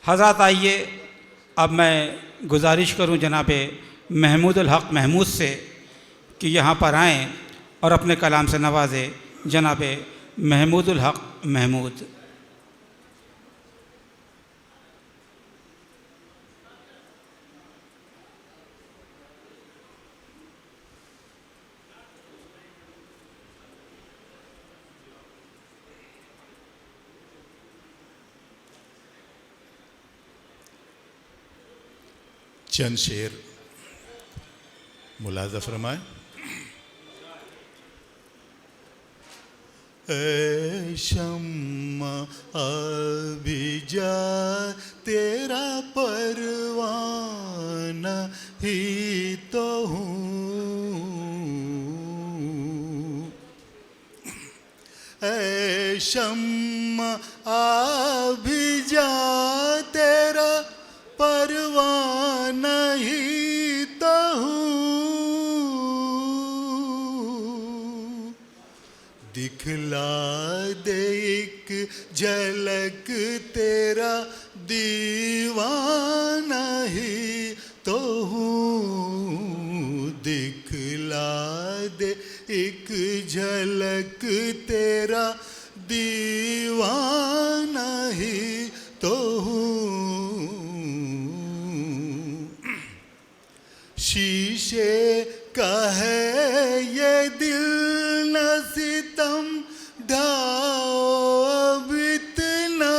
हज़रत आइए, अब मैं गुजारिश करूं जनाब महमूदुल हक़ महमूद से कि यहाँ पर आएँ और अपने कलाम से नवाजें जनाब महमूदुल हक़ महमूद। चंद शेर मुलाज़ा फरमाए। ऐ शम्मा अभी जा तेरा परवाना ही तो हूँ। ऐ शम्मा अभी जा तेरा परवाना ही तो हूँ। दिखला दे एक झलक तेरा दीवाना ही तो हूँ। दिखला दे एक झलक तेरा दीवाना ही तो हूँ। शीशे का है ये दिल न सितम ढाओ अब इतना।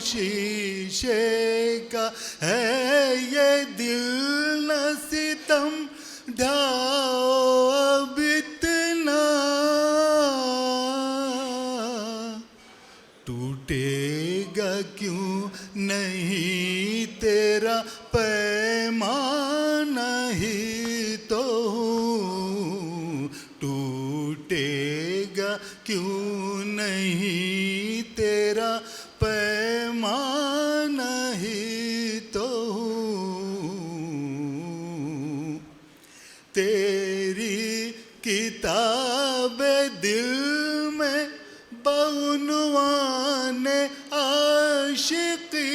शीशे का है ये दिल न सितम ढाओ अब इतना। टूटेगा क्यों नहीं तेरा पैमाना ही तो हूँ। टूटेगा क्यों नहीं तेरा पैमाना ही तो हूँ। तेरी किताब दिल में बउनवान आशिकी।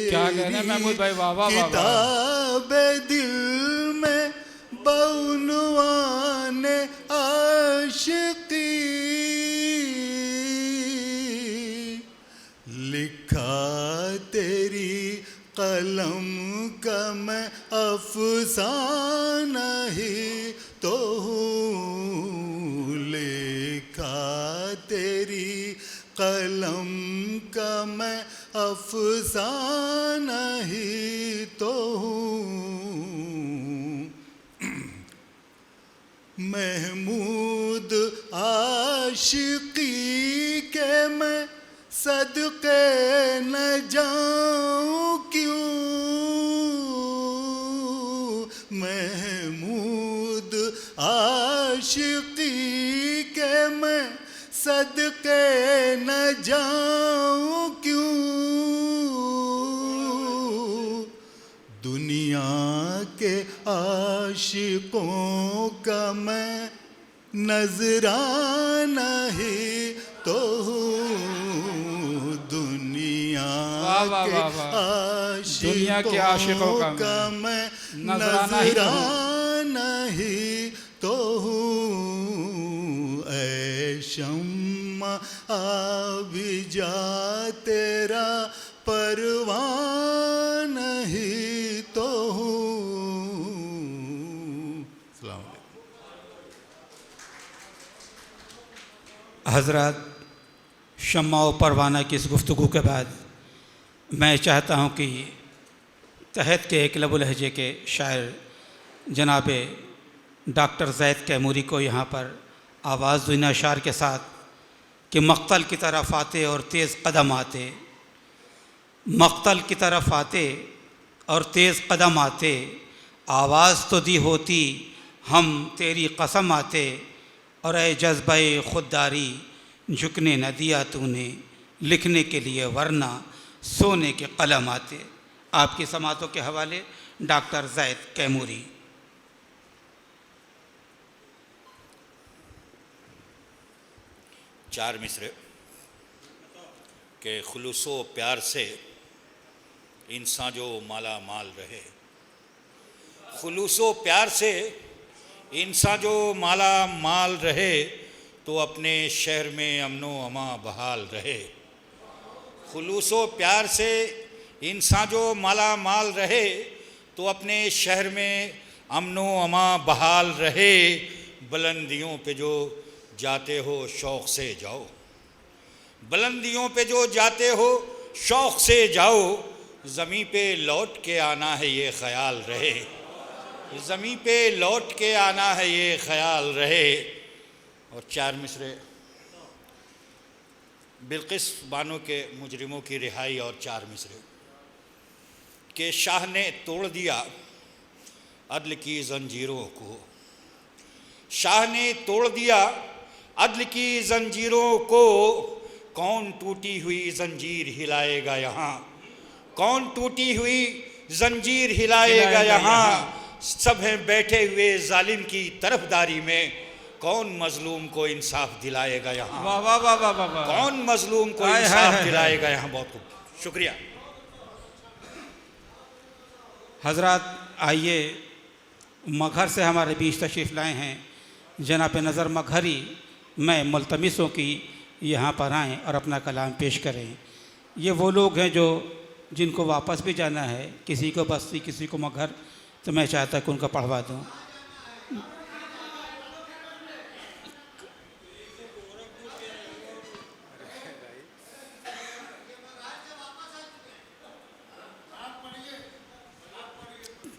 क्या कहना महमूद भाई, वाह वाह वाह। किताब दिल में बउनवान आशिकी। लिखा तेरी कलम का मैं अफसाना ही तो हूँ। लिखा तेरी कलम का मैं अफसाना ही तो हूँ। महमूद आशिकी के मैं सदके न जाऊं क्यों। महमूद आशिकी के मैं सदके न जाऊं क्यों। दुनिया के आशिकों का मैं नजराना ही तो हूँ। दुनिया के आशिकों का मैं नजराना ही तो हूँ। ऐ शम्मा अभी जा तेरा परवाना ही तो हूँ। हज़रत, शम्मा व परवाना की इस गुफ्तगू के बाद मैं चाहता हूँ कि तहत के एक लबो लहजे के शायर जनाब डॉक्टर ज़ैद कैमूरी को यहाँ पर आवाज़ दुन अशार के साथ कि मक्तल की तरफ आते और तेज़ कदम आते। मक्तल की तरफ आते और तेज़ कदम आते। आवाज़ तो दी होती हम तेरी कसम आते। और ए जज्बे खुददारी झुकने न दिया तूने, लिखने के लिए वरना सोने के कलम आते। आपकी समातों के हवाले डॉक्टर ज़ैद कैमूरी। चार मिसरे के खुलूसो प्यार से इंसान जो माला माल रहे। खुलूसो प्यार से इंसान जो माला माल रहे तो अपने शहर में अमनो अमा बहाल रहे। खुलूसो प्यार से इंसान जो माला माल रहे तो अपने शहर में अमनो अमा बहाल रहे। बुलंदियों पे जो जाते हो शौक़ से जाओ, बुलंदियों पे जो जाते हो शौक़ से जाओ। ज़मीं पे लौट के आना है ये ख्याल रहे, ज़मीं पे लौट के आना है ये ख्याल रहे। और चार मिसरे बिल्किस बानो के मुजरिमों की रिहाई और चार मिसरे के शाह ने तोड़ दिया अदल की ज़ंजीरों को, शाह ने तोड़ दिया अदल की ज़ंजीरों को। कौन टूटी हुई ज़ंजीर हिलाएगा यहाँ, कौन टूटी हुई ज़ंजीर हिलाएगा यहाँ। सब हैं बैठे हुए जालिम की तरफदारी में, कौन मजलूम को इंसाफ दिलाएगा यहाँ। वाह वाह वाह वाह वाह। कौन मजलूम को इंसाफ दिलाएगा यहाँ। बहुत खूब, शुक्रिया। हजरात आइए, मगहर से हमारे बीच तशरीफ़ लाए हैं जनाब नज़र मगहरी। मैं मुल्तमिस हूँ कि यहाँ पर आएँ और अपना कलाम पेश करें। ये वो लोग हैं जो जिनको वापस भी जाना है, किसी को बस्ती किसी को मगहर, तो मैं चाहता कि उनको पढ़वा दूँ।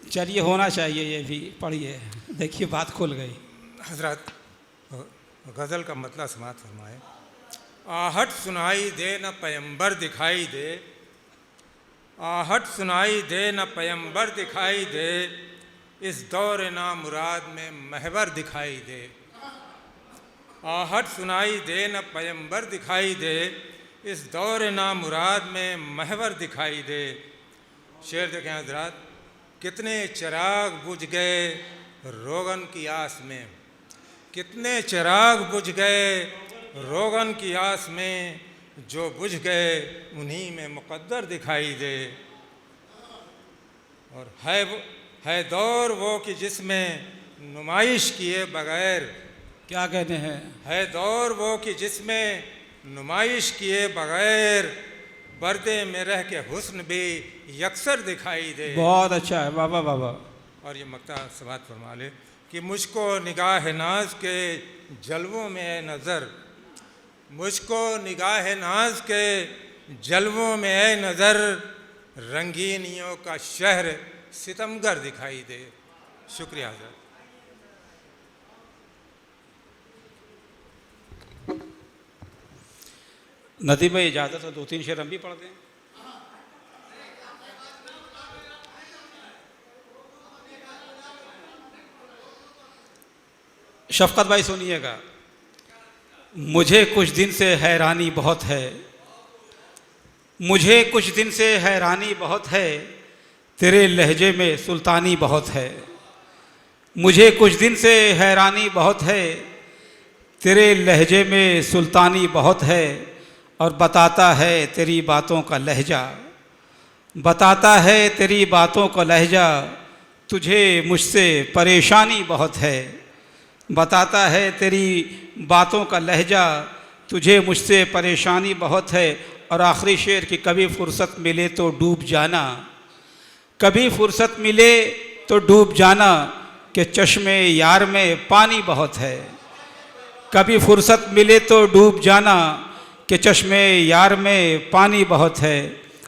चलिए, होना चाहिए ये भी, पढ़िए, देखिए बात खुल गई। हजरत गज़ल का मतलब समात फरमाए। आहट सुनाई दे न पैगंबर दिखाई दे, आहट सुनाई दे न पैगंबर दिखाई दे, इस दौर ना मुराद में महवर दिखाई दे। आहट सुनाई दे न पैगंबर दिखाई दे, इस दौर ना मुराद में महवर दिखाई दे। शेर देखें हजरत, कितने चिराग बुझ गए रोगन की आस में, कितने चिराग बुझ गए रोगन की आस में, जो बुझ गए उन्हीं में मुक़द्दर दिखाई दे। और है दौर वो कि जिसमें नुमाइश किए बगैर, क्या कहते हैं, है दौर वो कि जिसमें नुमाइश किए बगैर, पर्दे में रह के हुस्न भी यकसर दिखाई दे। बहुत अच्छा है, वाह वाह वाह वाह। और ये मक्ता समात फरमा ले कि मुझको निगाह नाज के जलवों में है नज़र, मुझको निगाह नाज के जलवों में है नज़र, रंगीनियों का शहर सितमगर दिखाई दे। शुक्रिया हज़रत। नदी में इजाज़त है, दो तीन शेर हम भी पढ़ दें। शफ़क़त भाई सुनिएगा। मुझे कुछ दिन से हैरानी बहुत है, मुझे कुछ दिन से हैरानी बहुत है, तेरे लहजे में सुल्तानी बहुत है। मुझे कुछ दिन से हैरानी बहुत है, तेरे लहजे में सुल्तानी बहुत है। और बताता है तेरी बातों का लहजा, बताता है तेरी बातों का लहजा, तुझे मुझसे परेशानी बहुत है। बताता है तेरी बातों का लहजा, तुझे मुझसे परेशानी बहुत है। और आखिरी शेर कि कभी फुर्सत मिले तो डूब जाना, कभी फुर्सत मिले तो डूब जाना, कि चश्मे यार में पानी बहुत है। कभी फुर्सत मिले तो डूब जाना, कि चश्मे यार में पानी बहुत है।